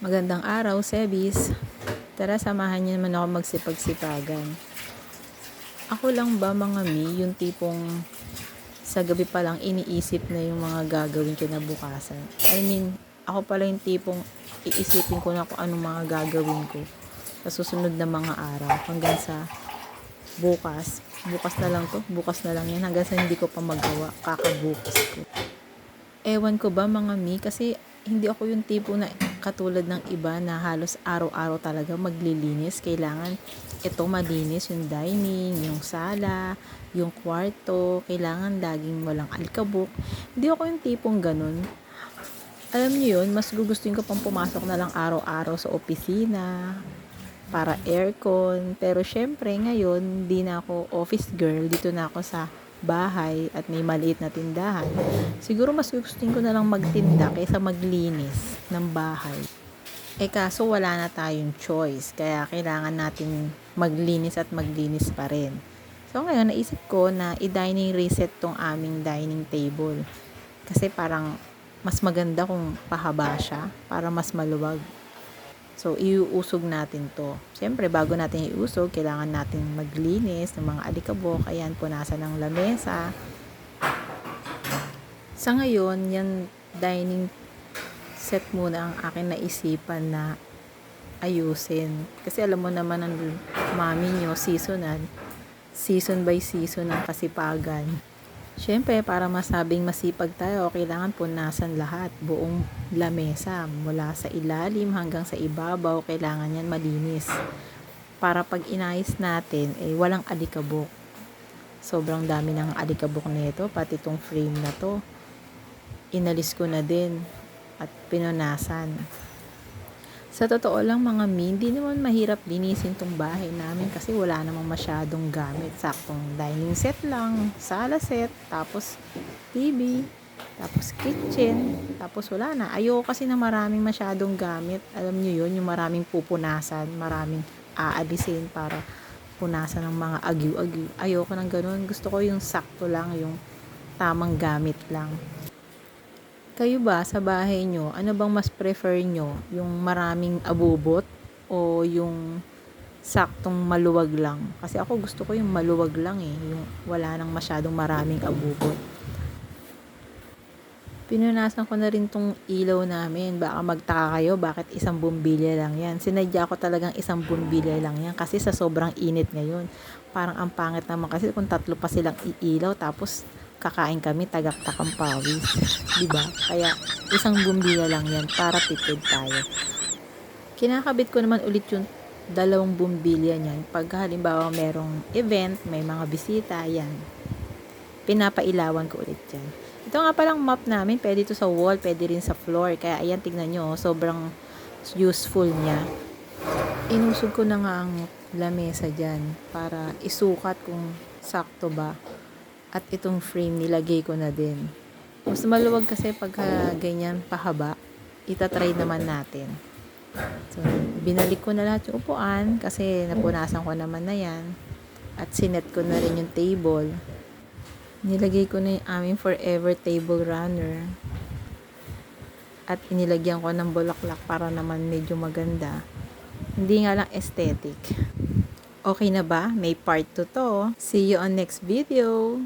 Magandang araw, Sebis. Tara, samahan niyo naman ako magsipag-sipagan. Ako lang ba, mga mi, yung tipong sa gabi pa lang iniisip na yung mga gagawin kinabukasan? I mean, ako pala yung tipong iisipin ko na kung anong mga gagawin ko sa susunod na mga araw hanggang sa bukas. Bukas na lang to, bukas na lang yan hanggang sa hindi ko pa magawa, kakabukas ko. Ewan ko ba, mga mi, kasi hindi ako yung tipo na katulad ng iba na halos araw-araw talaga maglilinis. Kailangan ito malinis, yung dining, yung sala, yung kwarto. Kailangan laging walang alikabok. Hindi ako yung tipong ganun. Alam niyo yun, mas gugustuhin ko pang pumasok na lang araw-araw sa opisina para aircon. Pero syempre ngayon, di na ako office girl. Dito na ako sa bahay at may maliit na tindahan. Siguro mas gustuhin ko na lang magtinda kaysa maglinis ng bahay. Kaso wala na tayong choice. Kaya kailangan natin maglinis at maglinis pa rin. So ngayon, naisip ko na i-dining reset tong aming dining table. Kasi parang mas maganda kung pahaba siya para mas maluwag. So, iuusog natin to. Siyempre, bago natin iusog, kailangan natin maglinis ng mga alikabok. Ayan, punasan ng lamesa. Sa ngayon, yan dining set muna ang akin naisipan na ayusin. Kasi alam mo naman ang mami nyo, season by season ng kasipagan. Siyempre, para masabing masipag tayo, kailangan punasan lahat, buong lamesa, mula sa ilalim hanggang sa ibabaw, kailangan yan malinis. Para pag inayos natin, walang alikabok. Sobrang dami ng alikabok nito, pati itong frame na to. Inalis ko na din at pinunasan. Sa totoo lang, mga mi, hindi naman mahirap linisin tong bahay namin kasi wala namang masyadong gamit. Saktong dining set lang, sala set, tapos TV, tapos kitchen, tapos wala na. Ayoko kasi na maraming masyadong gamit. Alam niyo yun, yung maraming pupunasan, maraming aalisin para punasan ng mga agyo-agyo. Ayoko ng ganun. Gusto ko yung sakto lang, yung tamang gamit lang. Kayo ba, sa bahay nyo, ano bang mas prefer nyo? Yung maraming abubot o yung saktong maluwag lang? Kasi ako gusto ko yung maluwag lang yung wala nang masyadong maraming abubot. Pinunasan ko na rin tong ilaw namin. Baka magtaka kayo, bakit isang bumbilya lang yan? Sinadya ko talagang isang bumbilya lang yan kasi sa sobrang init ngayon. Parang ang pangit naman kasi kung tatlo pa silang iilaw tapos kakain kami tagaktakang pawis, diba? Kaya isang bumbilya lang yan para tipid tayo. Kinakabit ko naman ulit yung dalawang bumbilya niyan pag halimbawa merong event, may mga bisita, yan. Pinapailawan ko ulit yan. Ito nga palang map namin, pwede ito sa wall, pwede rin sa floor. Kaya ayan, tignan nyo, sobrang useful niya. Inusog ko na nga ang lamesa dyan para isukat kung sakto ba. At itong frame nilagay ko na din. Mas maluwag kasi pagka ganyan pahaba, itatry naman natin. So, binalik ko na lahat yung upuan kasi napunasan ko naman na yan. At sinet ko na rin yung table. Nilagay ko na yung aming forever table runner. At inilagyan ko ng bulaklak para naman medyo maganda. Hindi nga lang aesthetic. Okay na ba? May part 2 to. See you on next video.